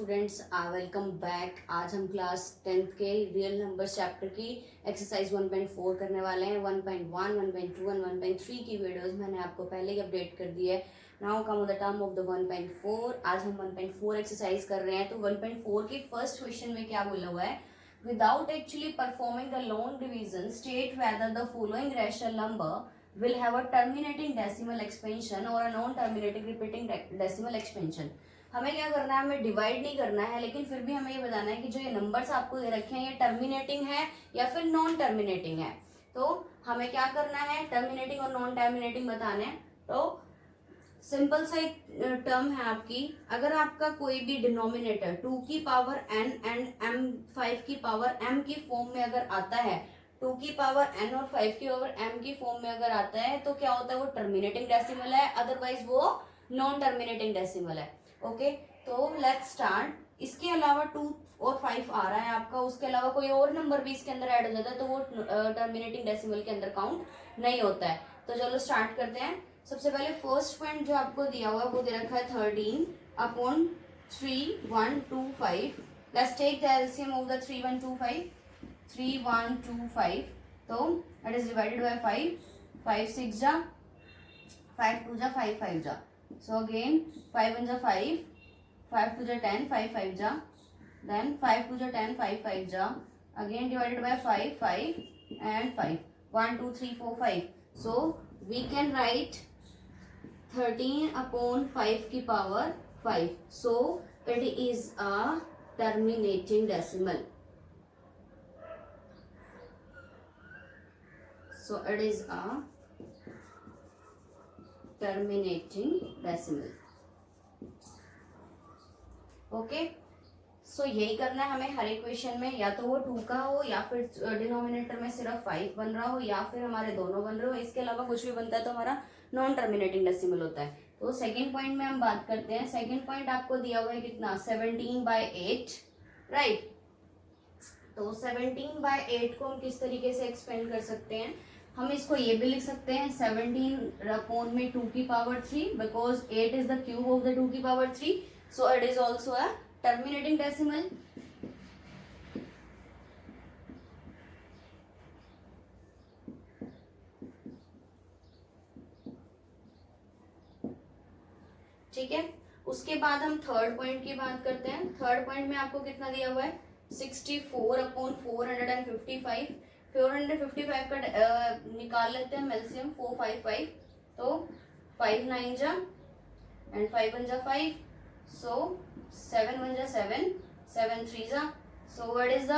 Students, welcome back. आज हम class 10th के रियल नंबर चैप्टर की एक्सरसाइज 1.4 करने वाले हैं। 1.1, 1.2 एंड 1.3 की वीडियोस मैंने आपको पहले ही अपडेट कर दी है। Now come the term of the 1.4। आज हम 1.4 एक्सरसाइज कर रहे हैं। तो 1.4 के फर्स्ट क्वेश्चन में क्या बोला हुआ है? Without actually performing the long division state whether the following rational number will have a terminating decimal expansion or a non-terminating repeating decimal expansion। हमें क्या करना है, हमें डिवाइड नहीं करना है, लेकिन फिर भी हमें ये बताना है कि जो ये नंबर्स आपको दे रखे हैं ये टर्मिनेटिंग है या फिर नॉन टर्मिनेटिंग है। तो हमें क्या करना है, टर्मिनेटिंग और नॉन टर्मिनेटिंग बताने हैं। तो सिंपल सा एक टर्म है आपकी, अगर आपका कोई भी डिनोमिनेटर 2 की पावर n एंड m 5 की पावर m की फॉर्म में अगर आता है, 2 की पावर n और 5 की पावर m की फॉर्म में अगर आता है तो क्या होता है, वो टर्मिनेटिंग डेसिमल है, अदरवाइज वो नॉन टर्मिनेटिंग डेसिमल है। ओके, तो लेट्स स्टार्ट। इसके अलावा 2 और 5 आ रहा है आपका, उसके अलावा कोई और नंबर भी इसके अंदर ऐड हो जाता है तो वो टर्मिनेटिंग डेसिमल के अंदर काउंट नहीं होता है। तो चलो स्टार्ट करते हैं। सबसे पहले फर्स्ट पॉइंट जो आपको दिया हुआ है वो दे रखा है 13 upon 3 1 2 5। Let's take the LCM of the 3 1 2 5। 3 1 2 5, तो इट इज डिवाइडेड बाय 5। 5 6 जा, 5 2 जा, 5 5 जा। So again 5 1 जा 5, 5 2 जा 10, 5 5 जा, then 5 2 जा 10, 5 5 जा, again divided by 5 5 and 5, 1 2 3 4 5। So we can write 13 upon 5 की power 5। So it is a terminating decimal। So it is a terminating decimal। Okay, so यही करना है हमें हर इक्वेशन में, या तो वो 2 का हो या फिर डिनोमिनेटर में सिर्फ 5 बन रहा हो या फिर हमारे दोनों बन रहे हो। इसके अलावा कुछ भी बनता है तो हमारा नॉन टर्मिनेटिंग डेसिमल होता है। तो सेकंड पॉइंट में हम बात करते हैं। सेकंड पॉइंट आपको दिया हुआ है कितना, 17/8, राइट। तो 17/8 को हम किस तरीके से एक्सपेंड कर सकते हैं, हम इसको ये भी लिख सकते हैं 17 अपॉन में 2 की power 3, because 8 is the cube of the 2 की power 3। So it is also a terminating decimal. ठीक है, उसके बाद हम थर्ड पॉइंट की बात करते हैं। थर्ड पॉइंट में आपको कितना दिया हुआ है, 64 अपॉन 455। 455 का निकाल लेते हैं एलसीएम, 455। तो 5 9 जा एंड 5 1 जा 5, सो 7 1 जा 7, 7 3 जा। So what is the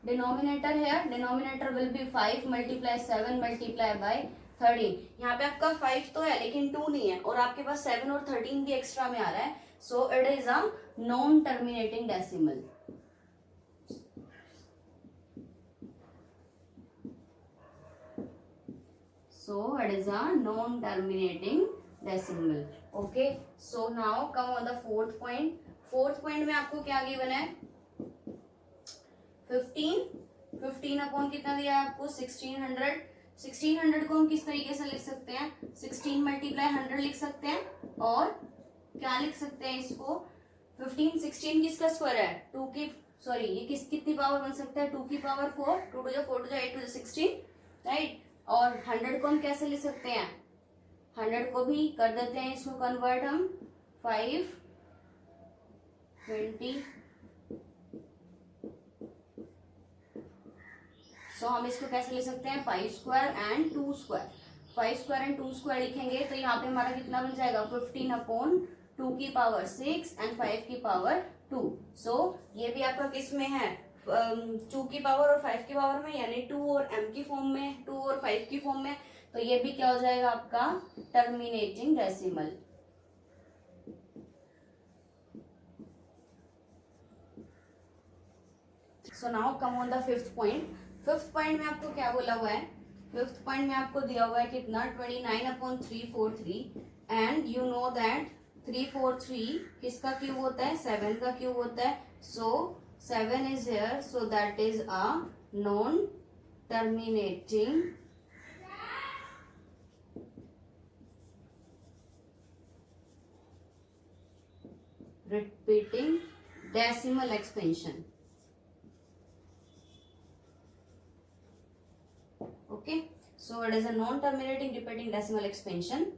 denominator here, denominator will be 5 multiply 7 multiply by 13। यहाँ पे आपका 5 तो है लेकिन 2 नहीं है, और आपके पास 7 और 13 भी एक्स्ट्रा में आ रहा है। So it is a non terminating decimal. So it is a non-terminating decimal। Okay, so now come on the fourth point। fourth point में आपको क्या गिवन है, 15 अपॉन कितना दिया है आपको, 1600। 1600 को हम किस तरीके से लिख सकते हैं, 16 मल्टीप्लाई 100 लिख सकते हैं, और क्या लिख सकते हैं इसको, 15 16 किसका स्क्वायर है, 2 की, सॉरी ये कितनी पावर बन सकता है, 2 की पावर 4, 2 टू जा 4 टू जा 8 टू जा 16, राइट। और 100 को हम कैसे लिख सकते हैं, 100 को भी कर देते हैं इसको कन्वर्ट हम 5 20। सो हम इसको कैसे लिख सकते हैं, 5 square and 2 square. 5 square and 2 square लिखेंगे तो यहाँ पे हमारा कितना बन जाएगा, 15 अपॉन 2 की पावर 6 एंड 5 की पावर 2। सो ये भी आपका किस में है, 2 की पावर और 5 की पावर में, यानी 2 और m की फॉर्म में, 2 और 5 की फॉर्म में। तो ये भी क्या हो जाएगा आपका terminating decimal. So now come on the fifth point. Fifth point में आपको क्या बोला हुआ है, फिफ्थ पॉइंट में आपको दिया हुआ है कितना, 29 upon 343। And you know that 343 किसका क्यूब होता है, 7 का क्यूब होता है। सो 7 is here, so that is a non-terminating repeating decimal expansion. Okay, so it is a non-terminating repeating decimal expansion.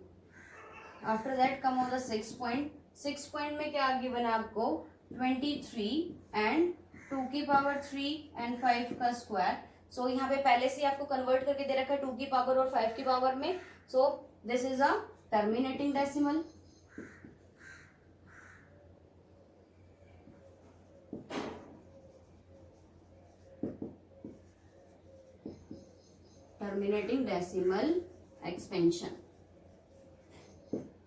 After that come on the 6 point. 6 point में क्या given है आपको 23 एंड 2 की पावर 3 एंड 5 का square. सो यहाँ पे पहले से आपको कन्वर्ट करके दे रखा है 2 की पावर और 5 की पावर में. So this is a terminating decimal. Terminating decimal expansion.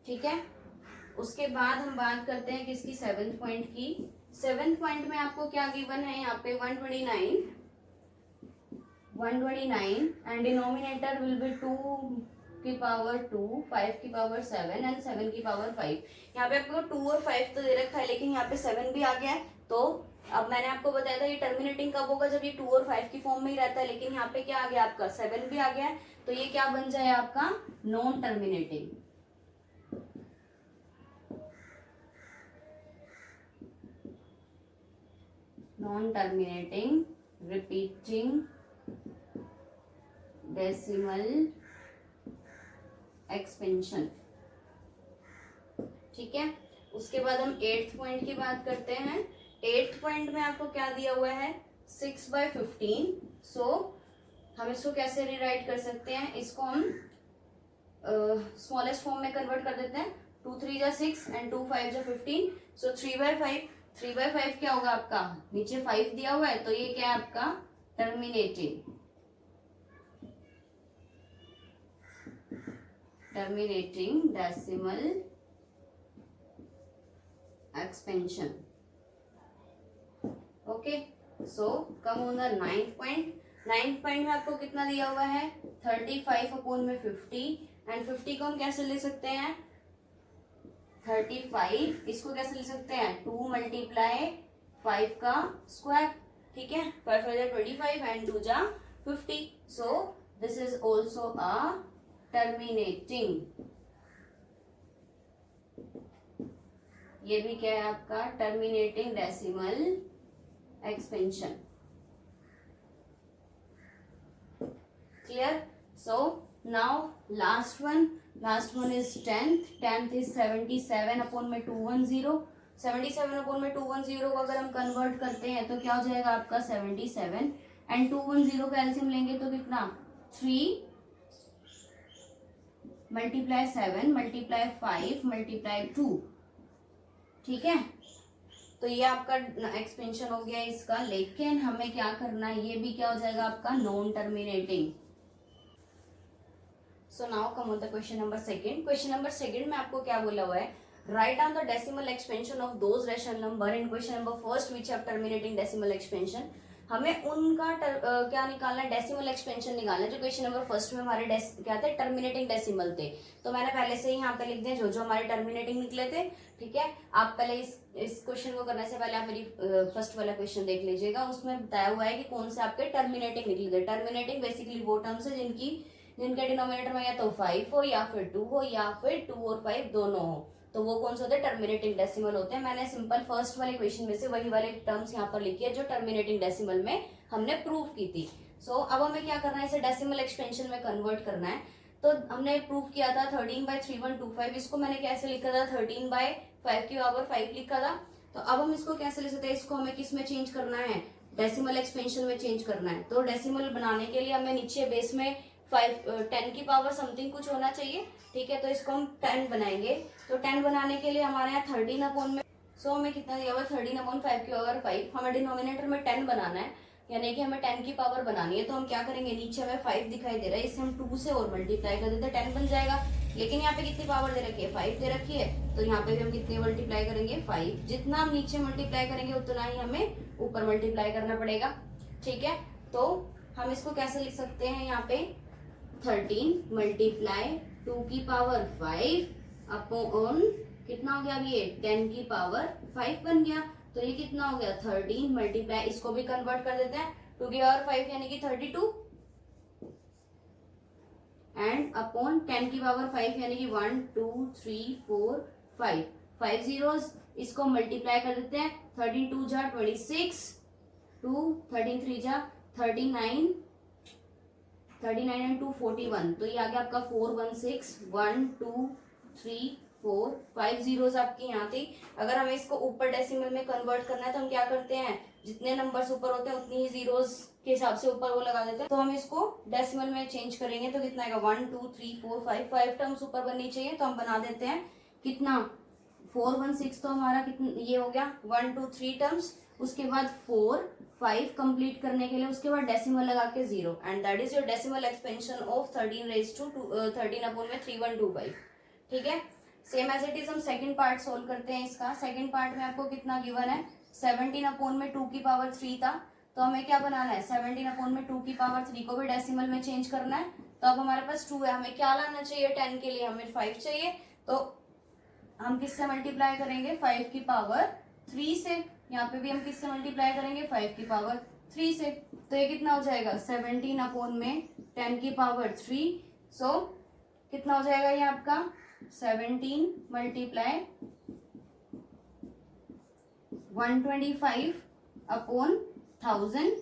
ठीक है. उसके बाद हम बात करते हैं किसकी 7th पॉइंट की. 7th पॉइंट में आपको क्या गिवन है यहाँ पे 129 एंड डिनोमिनेटर विल बी 2 की पावर 2, 5 की पावर 7 एंड 7 की पावर 5. यहाँ पे आपको 2 और 5 तो दे रखा है लेकिन यहाँ पे 7 भी आ गया है. तो अब मैंने आपको बताया था ये टर्मिनेटिंग कब होगा जब ये 2 और 5 की फॉर्म में ही रहता है, लेकिन यहाँ पे क्या आ गया आपका 7 भी आ गया है. तो ये क्या बन जाए आपका non terminating. non-terminating repeating decimal expansion. ठीक है. उसके बाद हम 8th पॉइंट की बात करते हैं. 8th पॉइंट में आपको क्या दिया हुआ है 6/15. सो हम इसको कैसे रिराइट कर सकते हैं, इसको हम स्मॉलेस्ट फॉर्म में कन्वर्ट कर देते हैं. 2 3 जा 6 एंड 2 5 जा 15. सो 3/5. 3/5 क्या होगा आपका, नीचे 5 दिया हुआ है तो ये क्या है आपका terminating decimal expansion. Okay. So come on the 9th point. 9th point में आपको कितना दिया हुआ है 35/50 एंड 50 को हम कैसे ले सकते हैं 35. इसको कैसे ले सकते हैं 2 मल्टीप्लाई 5 का स्क्वायर. ठीक है. 5 5 जा 25 एंड 2 जा 50. So this is also a terminating. ये भी क्या है आपका terminating decimal expansion. Clear. So now last one is 10th is 77/210. 77/210 को अगर हम कन्वर्ट करते हैं तो क्या हो जाएगा आपका 77 एंड 210 का एलसीएम लेंगे तो कितना 3 मल्टीप्लाई 7 मल्टीप्लाई 5 मल्टीप्लाई 2. ठीक है. तो ये आपका एक्सपेंशन हो गया इसका, लेकिन हमें क्या करना है ये भी क्या हो जाएगा आपका non terminating. So now come on the question number 2. Question number 2 में आपको क्या बोला हुआ है write down the decimal expansion of those rational number in question number 1 which have terminating decimal expansion. हमें उनका क्या निकालना है डेसिमल एक्सपेंशन निकालना है जो क्वेश्चन नंबर 1 में हमारे क्या थे टर्मिनेटिंग डेसिमल थे. तो मैंने पहले से ही यहाँ पे लिख दिया जो जो हमारे टर्मिनेटिंग निकले थे. ठीक है. आप पहले इस क्वेश्चन को करने से पहले आप मेरी फर्स्ट वाला क्वेश्चन देख लीजिएगा. उसमें बताया हुआ है कि कौन से आपके टर्मिनेटिंग निकले थे. टर्मिनेटिंग बेसिकली वो टर्म्स है जिनके डिनोमिनेटर में या तो 5 हो या फिर 2 हो या फिर 2 और 5 दोनों हो. तो वो कौन से होते हैं टर्मिनेटिंग डेसिमल होते हैं. मैंने सिंपल फर्स्ट वाले क्वेश्चन में से वही वाले टर्म्स यहाँ पर लिखी है जो टर्मिनेटिंग डेसिमल में हमने प्रूव की थी. सो अब हमें क्या करना है इसे डेसिमल एक्सपेंशन में कन्वर्ट करना है. तो हमने प्रूव किया था 13/3125. इसको मैंने कैसे लिखा था 13/5 की पावर 5 लिखा था. तो अब हम इसको कैसे लिख सकते हैं, इसको हमें किस में चेंज करना है डेसिमल एक्सपेंशन में चेंज करना है. तो डेसिमल बनाने के लिए हमें नीचे बेस में 10 की पावर समथिंग कुछ होना चाहिए. ठीक है. तो इसको हम 10 बनाएंगे. तो 10 बनाने के लिए हमारे यहाँ 13 अपॉन में सो हमें कितना दिया हुआ 13/5 की पावर 5. हमें डिनोमिनेटर में 10 बनाना है यानी कि हमें 10 की पावर बनानी है. तो हम क्या करेंगे नीचे हमें 5 दिखाई दे रहा है इसे हम 2 से और मल्टीप्लाई कर देते हैं 10 बन जाएगा. लेकिन यहाँ पे कितनी पावर दे रखी है 5 दे रखी है. तो यहाँ पे भी हम कितने मल्टीप्लाई करेंगे 5. जितना हम नीचे मल्टीप्लाई करेंगे उतना ही हमें ऊपर मल्टीप्लाई करना पड़ेगा. ठीक है. तो हम इसको कैसे लिख सकते हैं यहाँ पे 13 मल्टीप्लाई 2 की पावर 5 अपॉन कितना हो गया अभी ये 10 की पावर 5 बन गया. तो ये कितना हो गया 13 मल्टीप्लाई इसको भी कन्वर्ट कर देते हैं 2 की पावर 5 यानी कि 32 एंड अपॉन 10 की पावर 5 यानी कि 1 2 3 4 5 5 zeros इसको मल्टीप्लाई कर देते हैं, 13 2 जा 26, 2 13 3 जा 39, 39 एंड 2 41, तो ये आ गया आपका 416, 1 2 3 4 5 जीरोस आपके यहाँ थे। अगर हमें इसको ऊपर डेसिमल में कन्वर्ट करना है तो हम क्या करते हैं, जितने नंबर्स ऊपर होते हैं उतनी ही जीरोस के हिसाब से ऊपर वो लगा देते हैं। तो हम इसको डेसिमल में चेंज करेंगे तो कितना आएगा, 1 2 3 4 5 टर्म्स ऊपर बननी चाहिए, तो हम बना देते हैं कितना 416, तो हमारा कितना ये हो गया 1 2 3 टर्म्स, उसके बाद 4 5 कंप्लीट करने के लिए उसके बाद डेसिमल लगा के 0, and that is your decimal expansion of 13 raise to 13 upon में 3125। ठीक है, सेम एज इट इज हम सेकंड पार्ट सोल्व करते हैं इसका। सेकंड पार्ट में आपको कितना गिवन है, 17 अपॉन में 2 की पावर 3 था, तो हमें क्या बनाना है, 17 अपॉन में 2 की पावर 3 को भी डेसिमल में चेंज करना है। तो अब हमारे पास 2 है, हमें क्या लाना चाहिए 10 के लिए, हमें 5 चाहिए, तो हम किससे मल्टीप्लाई करेंगे, 5 की पावर 3 से। यहाँ पे भी हम किससे मल्टीप्लाई करेंगे, 5 की पावर 3 से। तो ये कितना हो जाएगा, 17 अपॉन में 10 की पावर 3, सो कितना हो जाएगा ये आपका 17 मल्टीप्लाई 125 अपॉन 1000,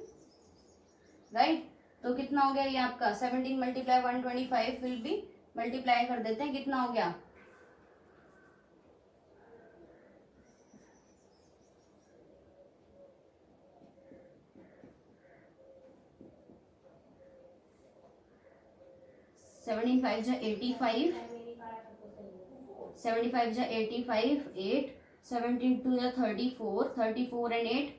राइट। तो कितना हो गया ये आपका 17 मल्टीप्लाई 125 विल बी, मल्टीप्लाई कर देते हैं, कितना हो गया 75 जा 85, 75 जा 85, 8 17 2 जा 34, 34 and 8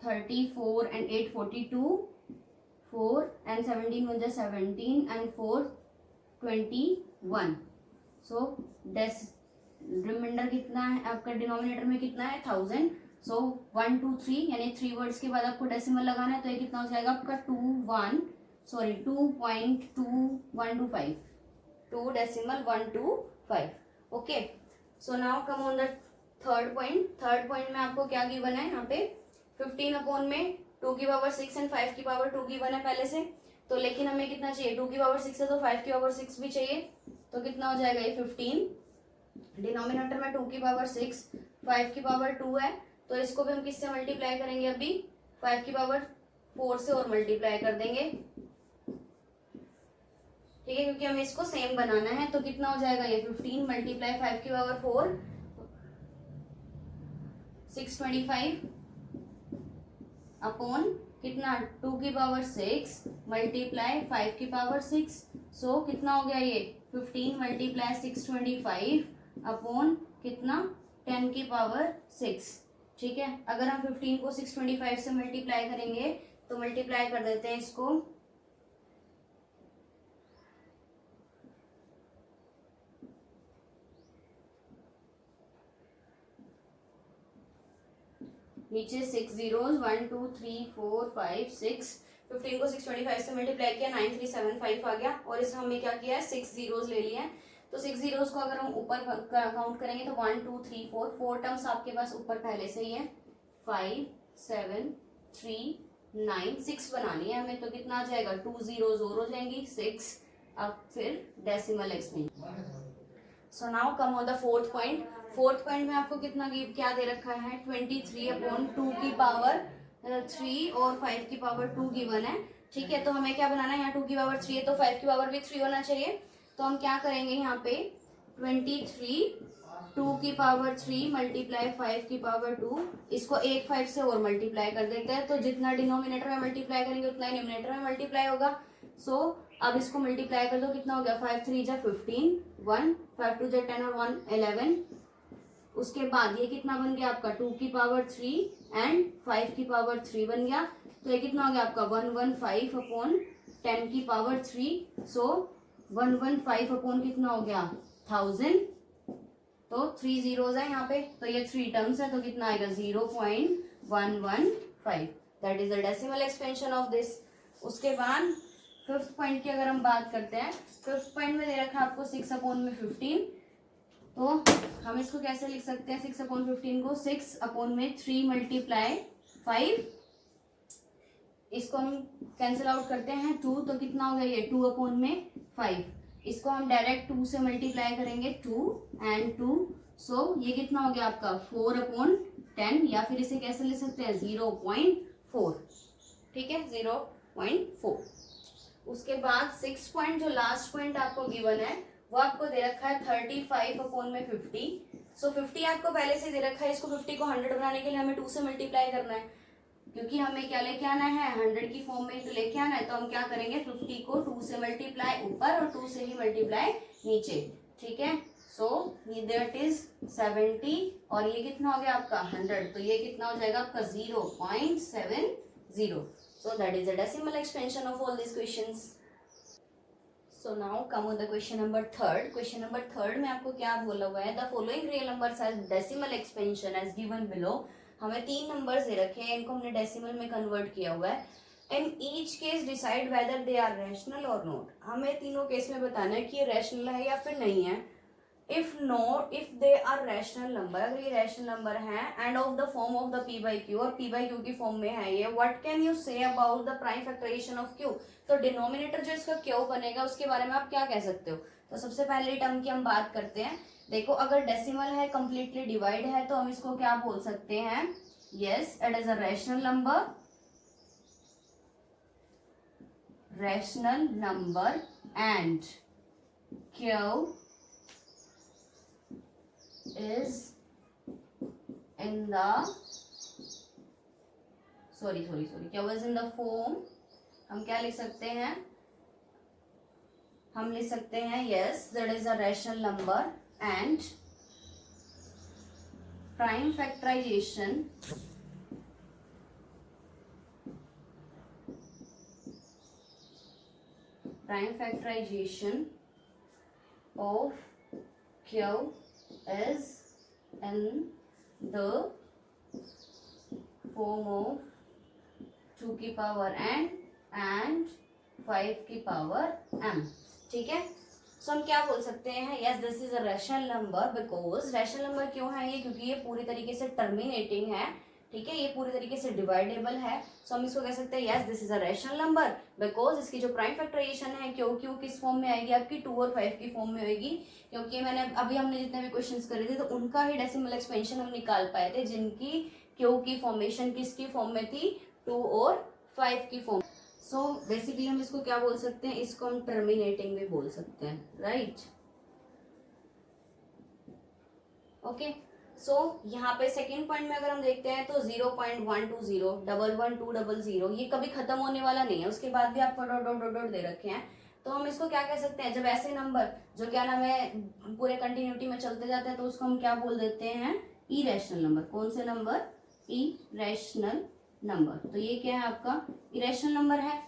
34 and 8 42, 4 and 17 1 जा 17 and 4 21, सो रिमाइंडर कितना है आपका, डिनोमिनेटर में कितना है 1000, सो 1 2 3 यानी 3 वर्ड्स के बाद आपको डेसिमल लगाना है, तो ये कितना हो जाएगा आपका 2.2125, 2.125। Okay, so now come on the third point. Third point में आपको क्या गिवन है, यहाँ पे 15 अपॉन में 2 की पावर 6 एंड 5 की पावर 2 गिवन है पहले से, तो लेकिन हमें कितना चाहिए, 2 की पावर 6 है तो 5 की पावर 6 भी चाहिए, तो कितना हो जाएगा ये 15, डिनोमिनेटर में 2 की पावर 6 5 की पावर 2 है, तो इसको भी हम किससे मल्टीप्लाई करेंगे, अभी 5 की पावर 4 से और मल्टीप्लाई कर देंगे, ठीक है, क्योंकि हमें इसको सेम बनाना है। तो कितना हो जाएगा ये 15 मल्टीप्लाई 5 की पावर 4 625 अपॉन कितना 2 की पावर 6 मल्टीप्लाई 5 की पावर 6, सो कितना हो गया ये 15 मल्टीप्लाई 625 अपॉन कितना 10 की पावर 6। ठीक है, अगर हम 15 को 625 से मल्टीप्लाई करेंगे तो मल्टीप्लाई कर देते हैं इसको, नीचे 6 जीरोस 1 2 3 4 5 6, 15 को 625 से मल्टीप्लाई किया 9375 आ गया, और इस हमने क्या किया है 6 जीरोस ले लिए हैं, तो 6 जीरोस को अगर हम ऊपर काउंट करेंगे तो 1 2 3 4 टर्म्स आपके पास ऊपर पहले से ही है, 5 7 3 9 6 बनानी है हमें, तो कितना आ जाएगा 2 जीरोस और हो जाएंगी 6, अब फिर decimal expansion. So now come on the fourth point. Fourth point में आपको कितना क्या दे रखा है, 23 अपॉन 2 की पावर 3 और 5 की पावर 2 गिवन है। ठीक है, तो हमें क्या बनाना है, यहाँ 2 की पावर 3 है तो 5 की पावर भी 3 होना चाहिए, तो हम क्या करेंगे यहाँ पे 23 2 की पावर 3 मल्टीप्लाई 5 की पावर 2, इसको 1 5 से और मल्टीप्लाई कर देते हैं, तो जितना डिनोमिनेटर में मल्टीप्लाई करेंगे उतना ही न्यूमिनेटर में मल्टीप्लाई होगा। सो अब इसको मल्टीप्लाई कर दो, कितना हो गया 5 3 जा 15, 1 5 2 जा 10 और 1 11, उसके बाद ये कितना बन गया आपका 2 की पावर 3 एंड 5 की पावर 3 बन गया, तो ये कितना हो गया आपका 115 अपॉन 10 की पावर 3, सो 115 अपॉन कितना हो गया 1000, तो 3 जीरोस है यहाँ पे, तो ये 3 टर्म्स है, तो कितना आएगा 0.115, that is the decimal expansion of this. उसके बाद फिफ्थ पॉइंट की अगर हम बात करते हैं, फिफ्थ पॉइंट में दे रखा है आपको 6 अपॉन में 15, तो हम इसको कैसे लिख सकते हैं 6 अपॉन 15 को 6 अपॉन में 3 मल्टीप्लाई 5, इसको हम कैंसिल आउट करते हैं 2, तो कितना हो गया ये 2 अपॉन में 5, इसको हम डायरेक्ट 2 से मल्टीप्लाई करेंगे 2 एंड 2, सो ये कितना हो गया आपका 4/10, या फिर इसे कैसे ले सकते हैं 0.4, ठीक है 0.4। उसके बाद 6 पॉइंट, जो लास्ट पॉइंट आपको गिवन है वो आपको दे रखा है 35/50। सो 50 आपको पहले से दे रखा है, इसको 50 को 100 बनाने के लिए हमें 2 से मल्टीप्लाई करना है, क्योंकि हमें क्या लेके आना है 100 की फॉर्म में तो लेके आना है। तो हम क्या करेंगे 50 को 2 से मल्टीप्लाई ऊपर और 2 से ही मल्टीप्लाई नीचे, ठीक है। सो ये दैट इज 70 और ये कितना हो गया आपका 100, तो ये कितना हो जाएगा आपका 0.70। So that is the decimal expansion of all these questions. So now come on the question number 3rd. Question number 3rd में आपको क्या बोला हुआ है, the following real numbers has decimal expansion as given below. हमें 3 numbers they रखे हैं, इनको हमने डेसिमल में कन्वर्ट किया हुआ है। In each case decide whether they are rational or not. हमें तीनों केस में बताना है कि ये रैशनल है या फिर नहीं है। If they are rational number, अगर ये rational number है and of the form of the p by q और p by q की फॉर्म में है ये, what can you say about the prime factorization of q? तो डिनोमिनेटर जो इसका q बनेगा उसके बारे में आप क्या कह सकते हो। तो सबसे पहले टर्म की हम बात करते हैं। देखो अगर डेसिमल है, कंप्लीटली डिवाइड है, तो हम इसको क्या बोल सकते हैं, yes it is a rational number and q is in the क्या was in the form, हम क्या लिख सकते हैं, हम लिख सकते हैं yes that is a rational number and prime factorization of q is in the form of 2 की पावर n and 5 की पावर m, ठीक है। सो हम क्या बोल सकते हैं, yes this is a rational number because, rational number क्यों है ये, क्योंकि ये पूरी तरीके से टर्मिनेटिंग है, ठीक है, ये पूरी तरीके से डिवाइडेबल है। सो हम इसको कह सकते हैं yes this is a rational number because इसकी जो प्राइम फैक्टराइजेशन है क्यू किस फॉर्म में आएगी आपकी 2 और 5 की फॉर्म में होगी, क्योंकि मैंने अभी हमने जितने भी क्वेश्चंस करे थे तो उनका ही डेसिमल एक्सपेंशन हम निकाल पाए थे जिनकी क्यू की फॉर्मेशन किसकी फॉर्म में थी 2 और 5 की फॉर्म। सो बेसिकली हम इसको क्या बोल सकते हैं, इसको हम टर्मिनेटिंग भी बोल सकते हैं, राइट। ओके सो यहाँ पे सेकेंड पॉइंट में अगर हम देखते हैं तो 0.120 11200 ये कभी खत्म होने वाला नहीं है, उसके बाद भी आपको डॉट डॉट डॉट डॉट दे रखे हैं। तो हम इसको क्या कह सकते हैं, जब ऐसे नंबर जो क्या नाम है पूरे कंटिन्यूटी में चलते जाते हैं तो उसको हम क्या बोल देते हैं, इरेशनल नंबर। कौन से नंबर, इरेशनल नंबर। तो ये क्या है आपका इरेशनल नंबर है,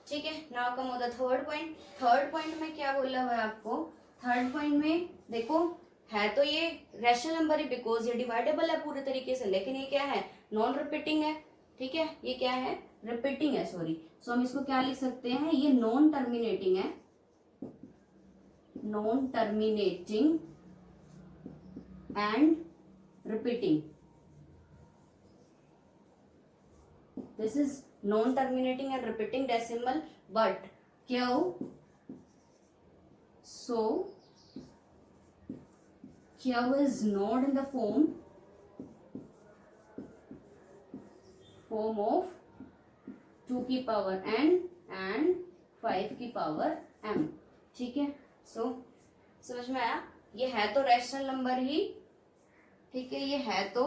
ठीक है। Now come the third point. Third point में क्या बोला हुआ है आपको, थर्ड पॉइंट में देखो है तो ये रैशनल नंबर ही बिकॉज ये डिवाइडेबल है पूरे तरीके से, लेकिन ये क्या है नॉन रिपीटिंग है, ठीक है, ये क्या है रिपीटिंग है, सॉरी। सो हम इसको क्या लिख सकते हैं, ये नॉन टर्मिनेटिंग है, non terminating and repeating, this is non-terminating and repeating decimal but q, so q is not in the form of 2 की पावर n and 5 की पावर m, ठीक है। सो समझ में आया, ये है तो रैशनल नंबर ही, ठीक है, ये है तो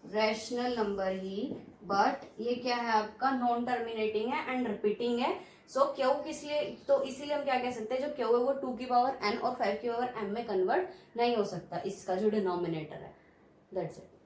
रैशनल नंबर ही बट ये क्या है आपका नॉन टर्मिनेटिंग है एंड रिपीटिंग है। सो क्यू किस लिए, तो इसीलिए हम क्या कह सकते हैं जो क्यू है वो 2 की पावर n और 5 की पावर m में कन्वर्ट नहीं हो सकता, इसका जो डिनोमिनेटर है, दैट्स इट।